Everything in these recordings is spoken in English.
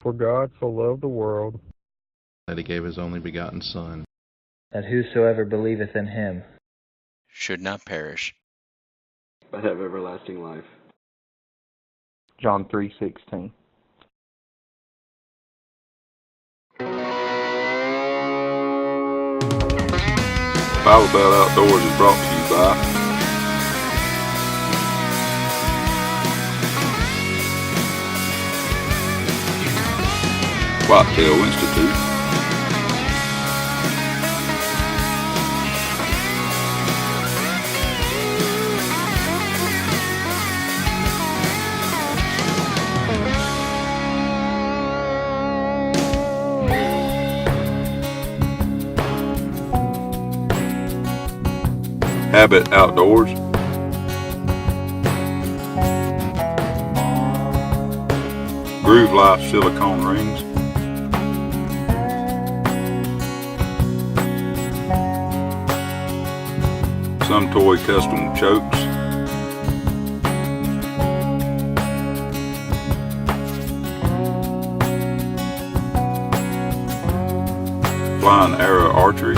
For God so loved the world, that he gave his only begotten Son, that whosoever believeth in him should not perish, but have everlasting life. John 3:16. Bible Belt Outdoors is brought to you by Whitetail Institute, Habit Outdoors, Groove Life Silicone Rings, Some Toy Custom Chokes, Flying Arrow Archery,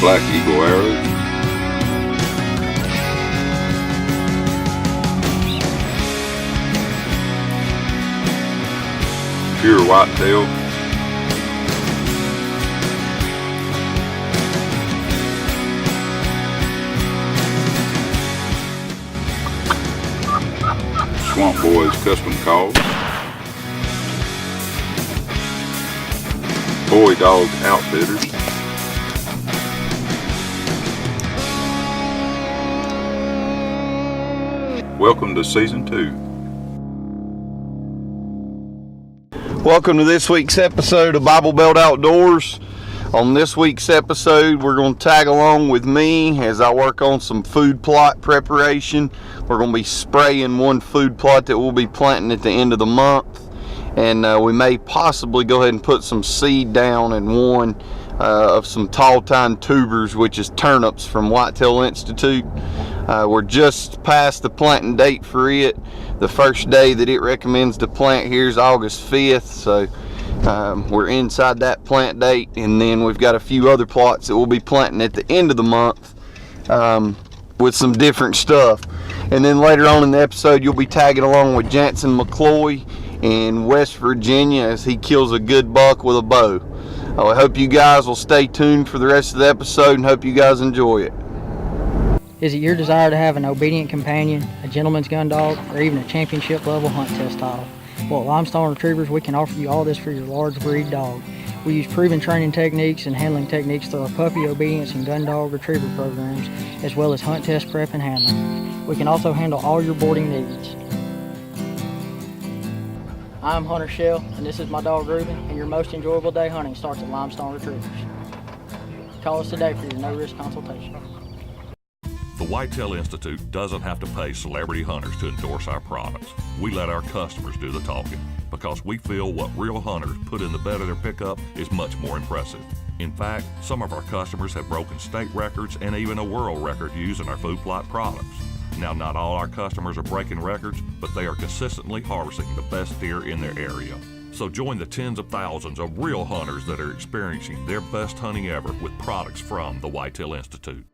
Black Eagle Arrows, Pure Whitetail, Swamp Boys Custom Calls, Boy Dog Outfitters, welcome to Season 2. Welcome to this week's episode of Bible Belt Outdoors. On this week's episode, we're going to tag along with me as I work on some food plot preparation. We're going to be spraying one food plot that we'll be planting at the end of the month. And we may possibly go ahead and put some seed down in one of some tall tine tubers, which is turnips from Whitetail Institute. We're just past the planting date for it. The first day that it recommends to plant here is August 5th, so we're inside that plant date, and then we've got a few other plots that we'll be planting at the end of the month with some different stuff. And then later on in the episode, you'll be tagging along with Jansen McCloy in West Virginia as he kills a good buck with a bow. I hope you guys will stay tuned for the rest of the episode and hope you guys enjoy it. Is it your desire to have an obedient companion, a gentleman's gun dog, or even a championship level hunt test title? Well, at Limestone Retrievers, we can offer you all this for your large breed dog. We use proven training techniques and handling techniques through our puppy obedience and gun dog retriever programs, as well as hunt test prep and handling. We can also handle all your boarding needs. I'm Hunter Shell, and this is my dog Reuben, and your most enjoyable day hunting starts at Limestone Retrievers. Call us today for your no-risk consultation. The Whitetail Institute doesn't have to pay celebrity hunters to endorse our products. We let our customers do the talking because we feel what real hunters put in the bed of their pickup is much more impressive. In fact, some of our customers have broken state records and even a world record using our food plot products. Now, not all our customers are breaking records, but they are consistently harvesting the best deer in their area. So join the tens of thousands of real hunters that are experiencing their best hunting ever with products from the Whitetail Institute.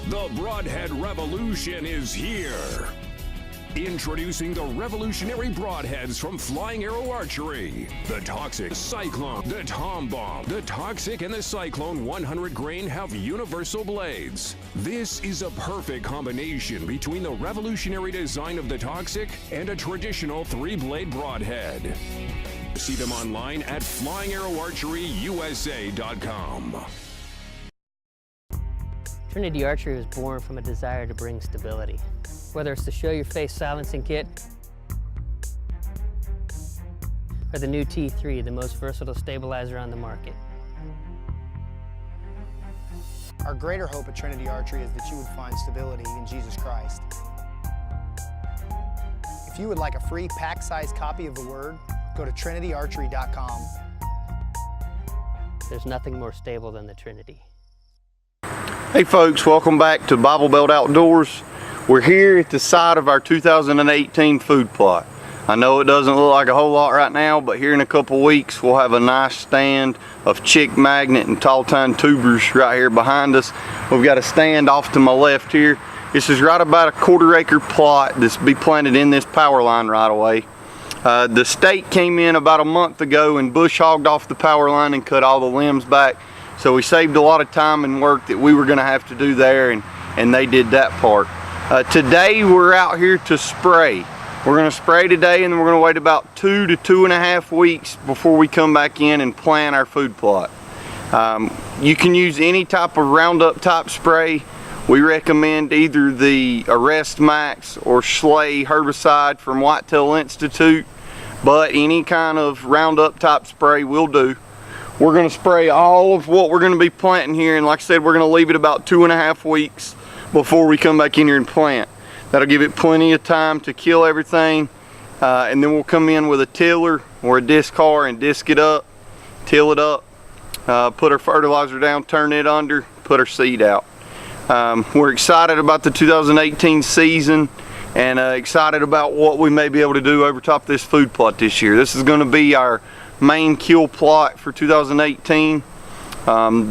The Broadhead Revolution is here. Introducing the revolutionary broadheads from Flying Arrow Archery. The Toxic, Cyclone, the Tom Bomb, the Toxic, and the Cyclone 100 grain have universal blades. This is a perfect combination between the revolutionary design of the Toxic and a traditional 3-blade broadhead. See them online at flyingarrowarcheryusa.com. Trinity Archery was born from a desire to bring stability. Whether it's the Show Your Face silencing kit or the new T3, the most versatile stabilizer on the market. Our greater hope at Trinity Archery is that you would find stability in Jesus Christ. If you would like a free pack-sized copy of the Word, go to trinityarchery.com. There's nothing more stable than the Trinity. Hey folks, welcome back to Bible Belt Outdoors. We're here at the site of our 2018 food plot. I know it doesn't look like a whole lot right now, but here in a couple weeks we'll have a nice stand of chick magnet and tall tine tubers right here behind us. We've got a stand off to my left here. This is right about a 1/4 acre plot that's be planted in this power line right away. The state came in about a month ago and bush hogged off the power line and cut all the limbs back. So we saved a lot of time and work that we were going to have to do there, and they did that part. Today we're out here to spray. We're going to spray today, and then we're going to wait about 2 to 2.5 weeks before we come back in and plant our food plot. You can use any type of Roundup type spray. We recommend either the Arrest Max or Schley herbicide from Whitetail Institute, but any kind of Roundup type spray will do. We're going to spray all of what we're going to be planting here, and like I said, we're going to leave it about 2.5 weeks before we come back in here and plant. That'll give it plenty of time to kill everything, and then we'll come in with a tiller or a disc car and disc it up, till it up, put our fertilizer down, turn it under, put our seed out. We're excited about the 2018 season and excited about what we may be able to do over top of this food plot this year. This is going to be our main kill plot for 2018.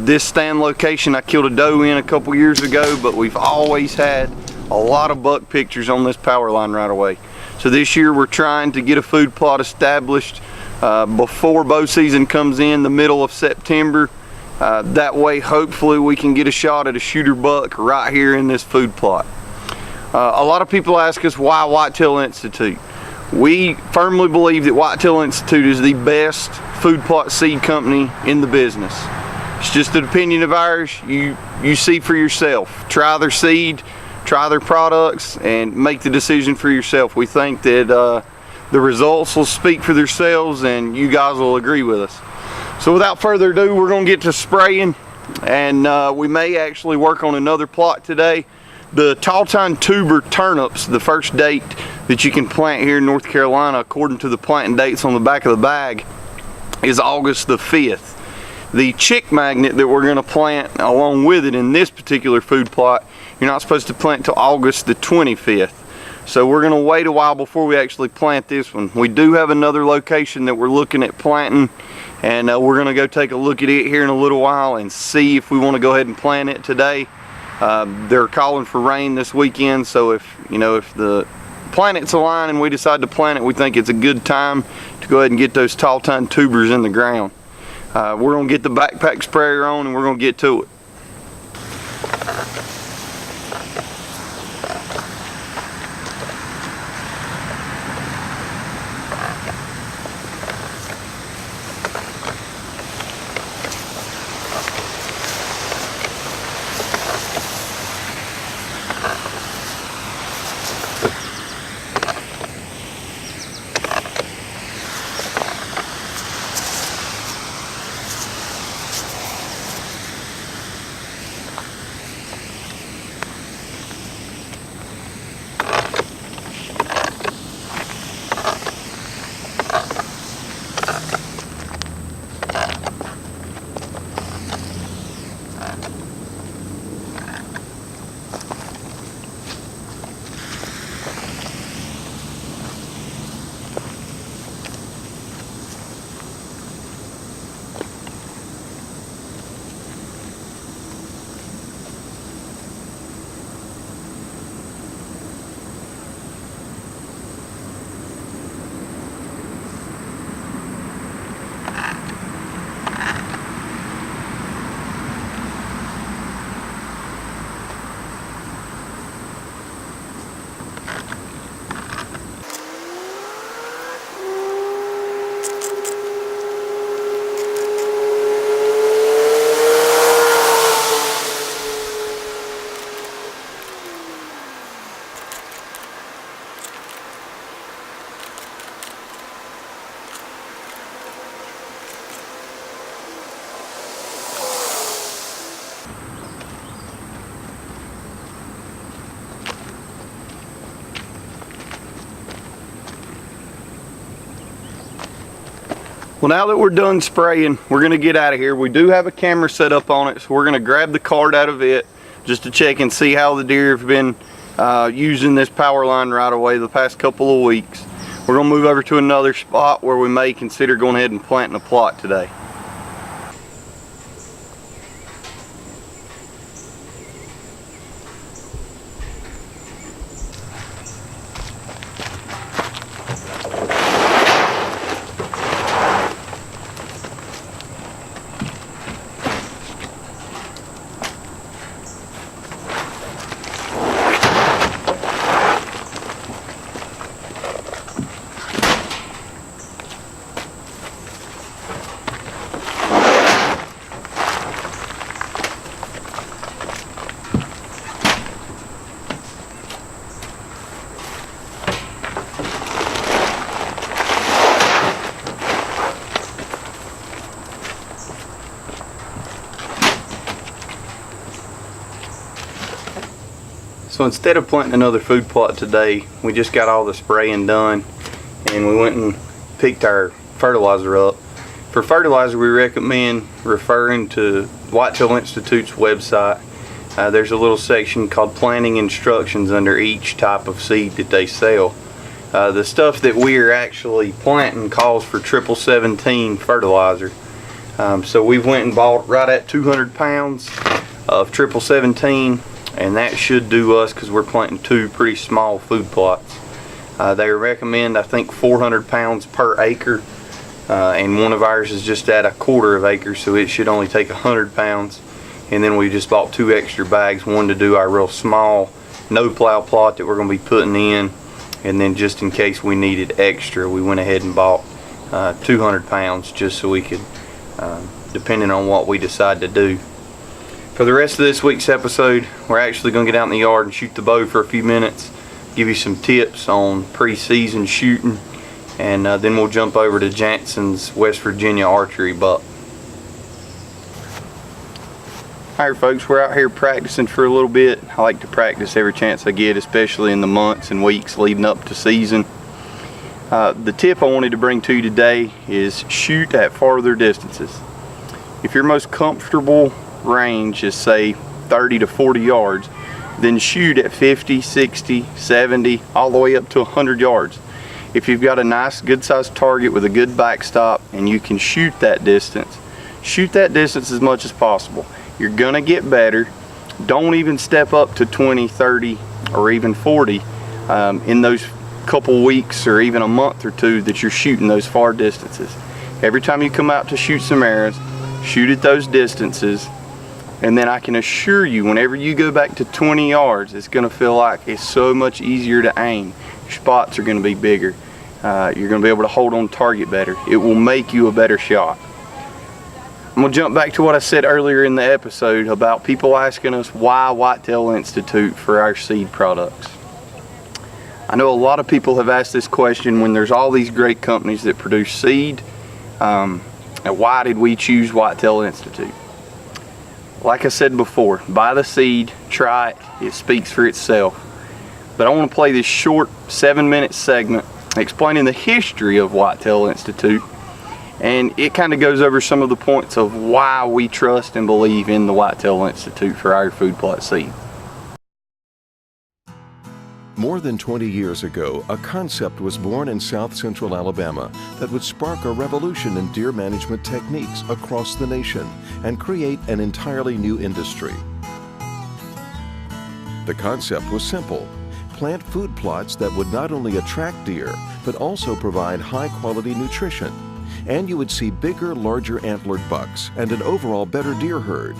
This stand location I killed a doe in a couple years ago, but we've always had a lot of buck pictures on this power line right away. So this year we're trying to get a food plot established before bow season comes in the middle of September. That way hopefully we can get a shot at a shooter buck right here in this food plot. A lot of people ask us why Whitetail Institute. We firmly believe that Whitetail Institute is the best food plot seed company in the business. It's just an opinion of ours. You see for yourself. Try their seed, try their products, and make the decision for yourself. We think that the results will speak for themselves, and you guys will agree with us. So without further ado, we're going to get to spraying, and we may actually work on another plot today. The tall tine tuber turnips, the first date that you can plant here in North Carolina, according to the planting dates on the back of the bag, is August the 5th. The chick magnet that we're going to plant along with it in this particular food plot, you're not supposed to plant till August the 25th. So we're going to wait a while before we actually plant this one. We do have another location that we're looking at planting, and we're going to go take a look at it here in a little while and see if we want to go ahead and plant it today. They're calling for rain this weekend, so if the planets align and we decide to plant it, we think it's a good time to go ahead and get those tall tine tubers in the ground. We're going to get the backpack sprayer on and we're going to get to it. Well, now that we're done spraying, we're going to get out of here. We do have a camera set up on it, so we're going to grab the card out of it just to check and see how the deer have been using this power line right away the past couple of weeks. We're going to move over to another spot where we may consider going ahead and planting a plot today. So instead of planting another food plot today, we just got all the spraying done and we went and picked our fertilizer up. For fertilizer, we recommend referring to Whitetail Institute's website. There's a little section called planting instructions under each type of seed that they sell. The stuff that we are actually planting calls for 1717 fertilizer. So we went and bought right at 200 pounds of 1717, and that should do us because we're planting two pretty small food plots. They recommend, I think, 400 pounds per acre, and one of ours is just at a quarter of acre, so it should only take 100 pounds. And then we just bought 2 extra bags, one to do our real small no plow plot that we're going to be putting in, and then just in case we needed extra, we went ahead and bought 200 pounds just so we could, depending on what we decide to do. For the rest of this week's episode, we're actually going to get out in the yard and shoot the bow for a few minutes, give you some tips on pre-season shooting, and then we'll jump over to Jansen's West Virginia archery buck. Alright folks, we're out here practicing for a little bit. I like to practice every chance I get, especially in the months and weeks leading up to season. The tip I wanted to bring to you today is shoot at farther distances. If your most comfortable range is say 30 to 40 yards, then shoot at 50, 60, 70, all the way up to 100 yards. If you've got a nice good sized target with a good backstop and you can shoot that distance as much as possible. You're gonna get better. Don't even step up to 20, 30, or even 40 in those couple weeks or even a month or two that you're shooting those far distances. Every time you come out to shoot some arrows, shoot at those distances, and then I can assure you, whenever you go back to 20 yards, it's gonna feel like it's so much easier to aim. Your spots are gonna be bigger. You're gonna be able to hold on target better. It will make you a better shot. I'm going to jump back to what I said earlier in the episode about people asking us why Whitetail Institute for our seed products. I know a lot of people have asked this question when there's all these great companies that produce seed, and why did we choose Whitetail Institute? Like I said before, buy the seed, try it, it speaks for itself. But I want to play this short 7-minute segment explaining the history of Whitetail Institute. And it kind of goes over some of the points of why we trust and believe in the Whitetail Institute for our food plot seed. More than 20 years ago, a concept was born in South Central Alabama that would spark a revolution in deer management techniques across the nation and create an entirely new industry. The concept was simple: plant food plots that would not only attract deer, but also provide high-quality nutrition. And you would see bigger, larger antlered bucks and an overall better deer herd.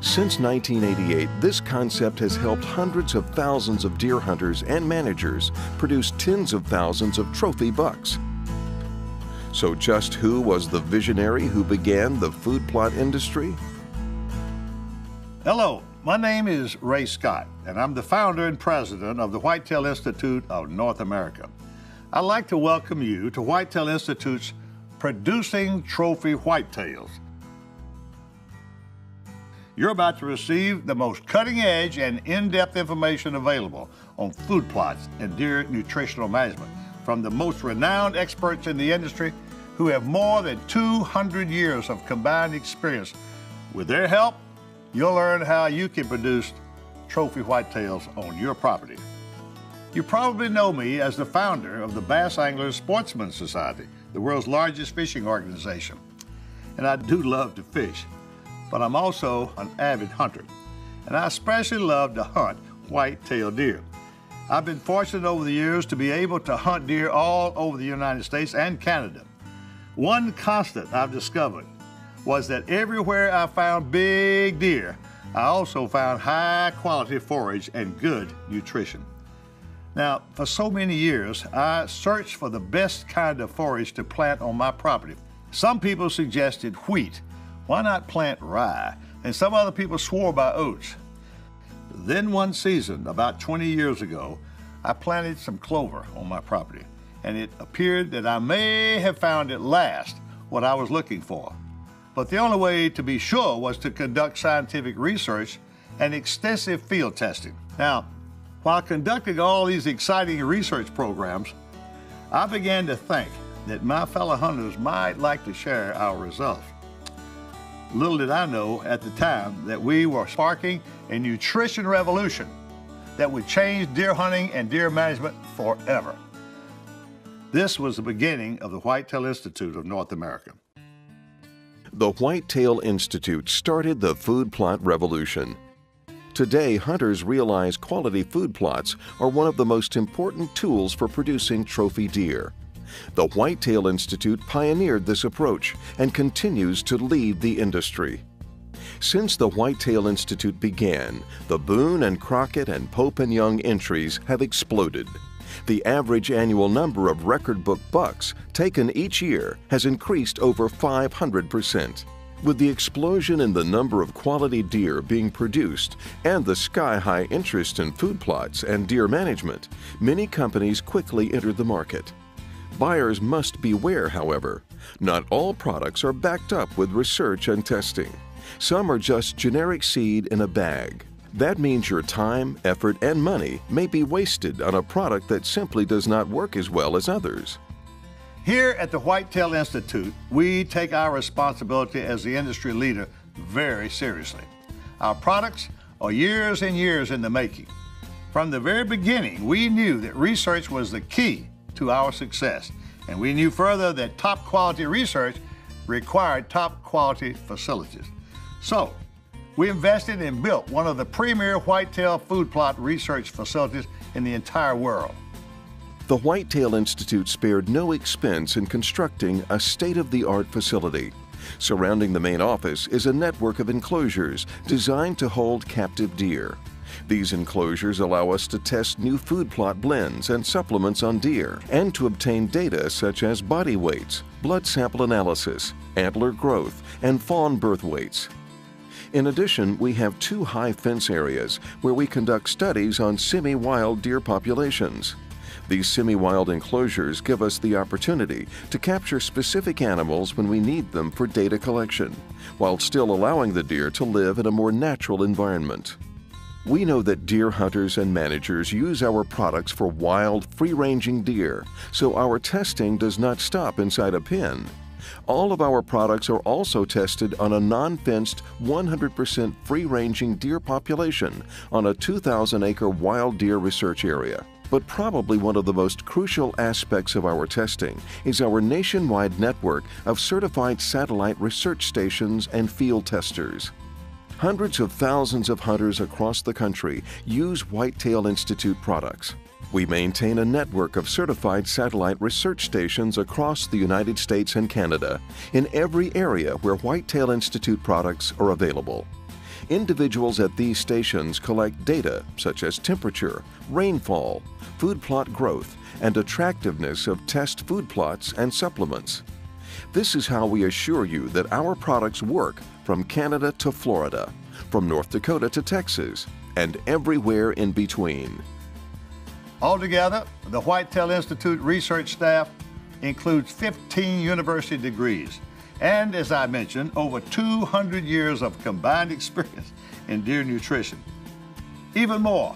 Since 1988, this concept has helped hundreds of thousands of deer hunters and managers produce tens of thousands of trophy bucks. So just who was the visionary who began the food plot industry? Hello, my name is Ray Scott, and I'm the founder and president of the Whitetail Institute of North America. I'd like to welcome you to Whitetail Institute's Producing Trophy Whitetails. You're about to receive the most cutting-edge and in-depth information available on food plots and deer nutritional management from the most renowned experts in the industry who have more than 200 years of combined experience. With their help, you'll learn how you can produce trophy whitetails on your property. You probably know me as the founder of the Bass Anglers Sportsman Society, the world's largest fishing organization. And I do love to fish, but I'm also an avid hunter. And I especially love to hunt white-tailed deer. I've been fortunate over the years to be able to hunt deer all over the United States and Canada. One constant I've discovered was that everywhere I found big deer, I also found high-quality forage and good nutrition. Now, for so many years, I searched for the best kind of forage to plant on my property. Some people suggested wheat. Why not plant rye? And some other people swore by oats. Then one season, about 20 years ago, I planted some clover on my property, and it appeared that I may have found at last what I was looking for. But the only way to be sure was to conduct scientific research and extensive field testing. Now, while conducting all these exciting research programs, I began to think that my fellow hunters might like to share our results. Little did I know at the time that we were sparking a nutrition revolution that would change deer hunting and deer management forever. This was the beginning of the Whitetail Institute of North America. The Whitetail Institute started the food plot revolution. Today, hunters realize quality food plots are one of the most important tools for producing trophy deer. The Whitetail Institute pioneered this approach and continues to lead the industry. Since the Whitetail Institute began, the Boone and Crockett and Pope and Young entries have exploded. The average annual number of record book bucks taken each year has increased over 500%. With the explosion in the number of quality deer being produced and the sky-high interest in food plots and deer management, many companies quickly entered the market. Buyers must beware, however. Not all products are backed up with research and testing. Some are just generic seed in a bag. That means your time, effort, and money may be wasted on a product that simply does not work as well as others. Here at the Whitetail Institute, we take our responsibility as the industry leader very seriously. Our products are years and years in the making. From the very beginning, we knew that research was the key to our success, and we knew further that top quality research required top quality facilities. So, we invested and built one of the premier whitetail food plot research facilities in the entire world. The Whitetail Institute spared no expense in constructing a state-of-the-art facility. Surrounding the main office is a network of enclosures designed to hold captive deer. These enclosures allow us to test new food plot blends and supplements on deer and to obtain data such as body weights, blood sample analysis, antler growth, and fawn birth weights. In addition, we have 2 high fence areas where we conduct studies on semi-wild deer populations. These semi-wild enclosures give us the opportunity to capture specific animals when we need them for data collection, while still allowing the deer to live in a more natural environment. We know that deer hunters and managers use our products for wild, free-ranging deer, so our testing does not stop inside a pen. All of our products are also tested on a non-fenced, 100% free-ranging deer population on a 2,000-acre wild deer research area. But probably one of the most crucial aspects of our testing is our nationwide network of certified satellite research stations and field testers. Hundreds of thousands of hunters across the country use Whitetail Institute products. We maintain a network of certified satellite research stations across the United States and Canada, in every area where Whitetail Institute products are available. Individuals at these stations collect data such as temperature, rainfall, food plot growth, and attractiveness of test food plots and supplements. This is how we assure you that our products work from Canada to Florida, from North Dakota to Texas, and everywhere in between. Altogether, the Whitetail Institute research staff includes 15 university degrees and, as I mentioned, over 200 years of combined experience in deer nutrition. Even more,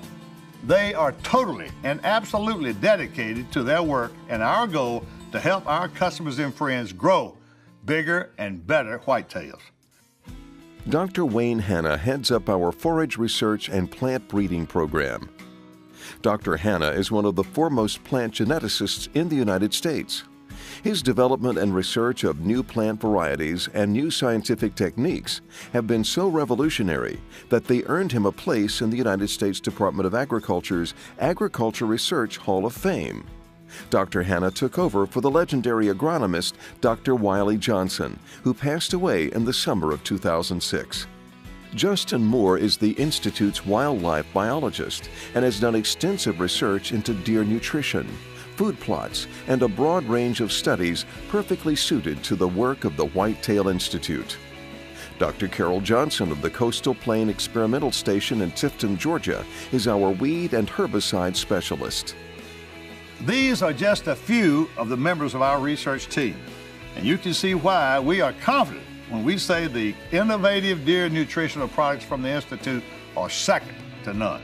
they are totally and absolutely dedicated to their work and our goal to help our customers and friends grow bigger and better whitetails. Dr. Wayne Hanna heads up our forage research and plant breeding program. Dr. Hanna is one of the foremost plant geneticists in the United States. His development and research of new plant varieties and new scientific techniques have been so revolutionary that they earned him a place in the United States Department of Agriculture's Agriculture Research Hall of Fame. Dr. Hanna took over for the legendary agronomist Dr. Wiley Jansen, who passed away in the summer of 2006. Justin Moore is the Institute's wildlife biologist and has done extensive research into deer nutrition, food plots, and a broad range of studies perfectly suited to the work of the Whitetail Institute. Dr. Carol Johnson of the Coastal Plain Experimental Station in Tifton, Georgia, is our weed and herbicide specialist. These are just a few of the members of our research team, and you can see why we are confident when we say the innovative deer nutritional products from the Institute are second to none.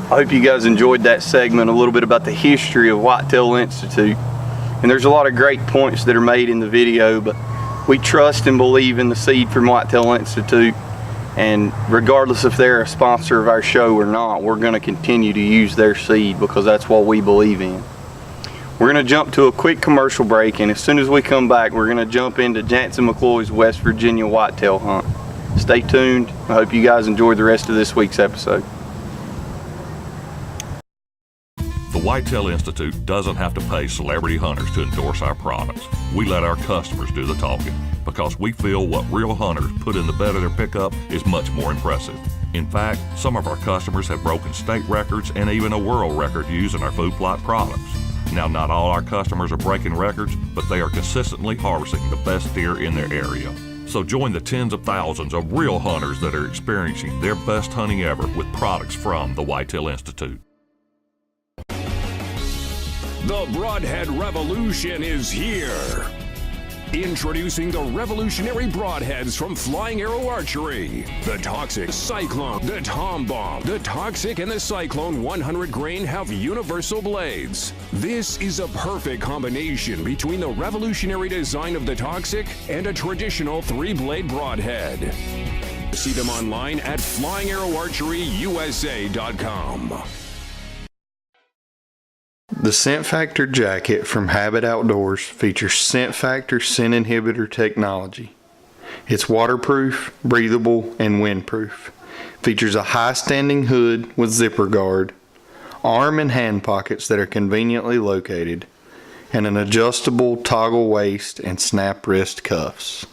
I hope you guys enjoyed that segment, a little bit about the history of Whitetail Institute. And there's a lot of great points that are made in the video, but we trust and believe in the seed from Whitetail Institute. And regardless if they're a sponsor of our show or not, we're going to continue to use their seed because that's what we believe in. We're going to jump to a quick commercial break, and as soon as we come back, we're going to jump into Jansen McCloy's West Virginia whitetail hunt. Stay tuned. I hope you guys enjoy the rest of this week's episode. The Whitetail Institute doesn't have to pay celebrity hunters to endorse our products. We let our customers do the talking because we feel what real hunters put in the bed of their pickup is much more impressive. In fact, some of our customers have broken state records and even a world record using our food plot products. Now, not all our customers are breaking records, but they are consistently harvesting the best deer in their area. So join the tens of thousands of real hunters that are experiencing their best hunting ever with products from the Whitetail Institute. The Broadhead Revolution is here. Introducing the revolutionary broadheads from Flying Arrow Archery. The Toxic, Cyclone, the Tom Bomb. The Toxic and the Cyclone 100 grain have universal blades. This is a perfect combination between the revolutionary design of the Toxic and a traditional 3-blade broadhead. See them online at flyingarrowarcheryusa.com. The Scent Factor jacket from Habit Outdoors features Scent Factor scent inhibitor technology. It's waterproof, breathable, and windproof. Features a high-standing hood with zipper guard, arm and hand pockets that are conveniently located, and an adjustable toggle waist and snap wrist cuffs.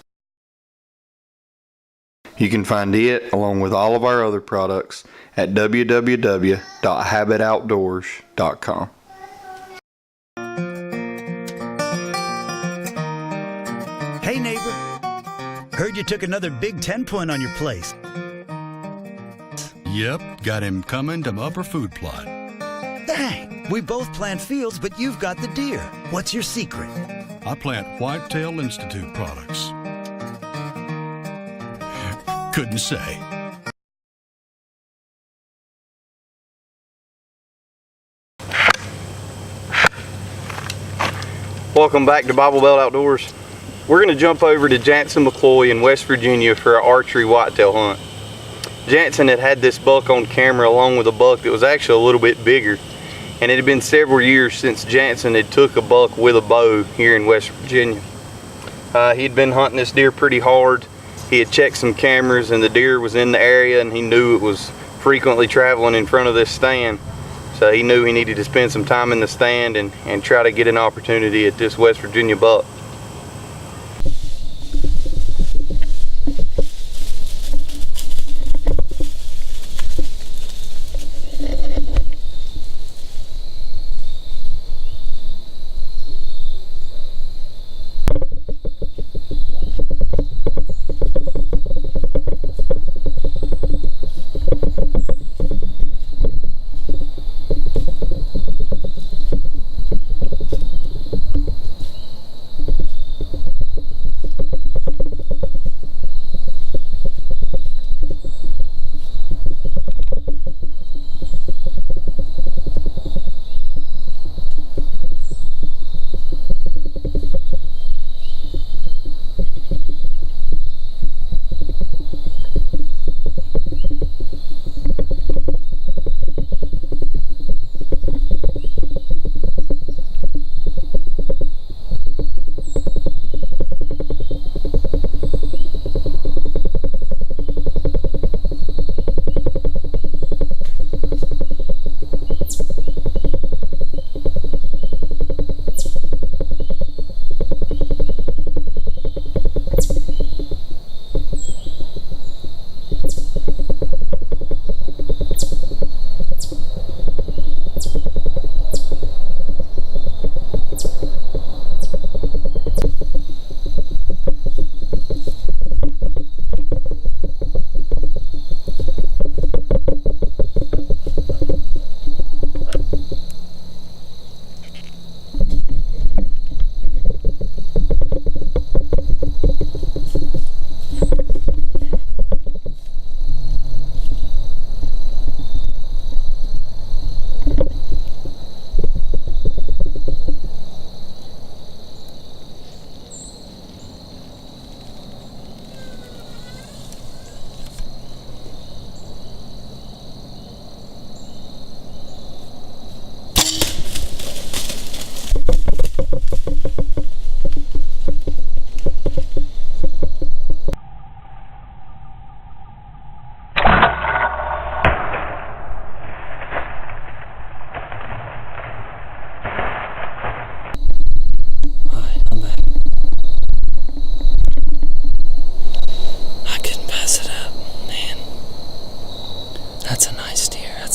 You can find it along with all of our other products at www.habitoutdoors.com. Hey neighbor, heard you took another Big 10 point on your place. Yep, got him coming to Upper Food Plot. Dang, we both plant fields, but you've got the deer. What's your secret? I plant Whitetail Institute products. Couldn't say. Welcome back to Bible Belt Outdoors. We're going to jump over to Jansen McCloy in West Virginia for our archery whitetail hunt. Jansen had this buck on camera along with a buck that was actually a little bit bigger, and it had been several years since Jansen had took a buck with a bow here in West Virginia. He'd been hunting this deer pretty hard. He had checked some cameras and the deer was in the area, and he knew it was frequently traveling in front of this stand. So he knew he needed to spend some time in the stand and try to get an opportunity at this West Virginia buck.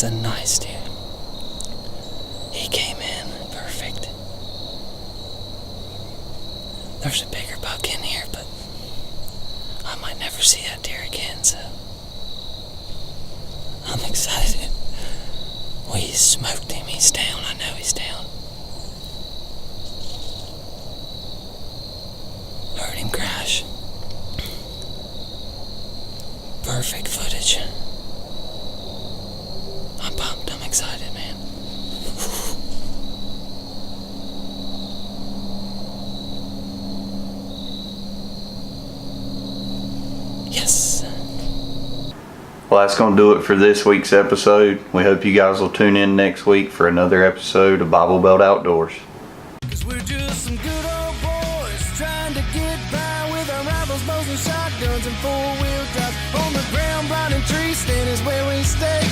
a nice deer. He came in perfect. There's a bigger buck in here, but I might never see that deer again, so I'm excited. We smoked him. He's down. I know he's down. Heard him crash. Perfect footage. I'm pumped. I'm excited, man. Yes. Well, that's going to do it for this week's episode. We hope you guys will tune in next week for another episode of Bible Belt Outdoors. We're just some good old boys trying to get by with our rifles, bows, and shotguns and four-wheel drives. On the ground, blind and tree stand is where we stay.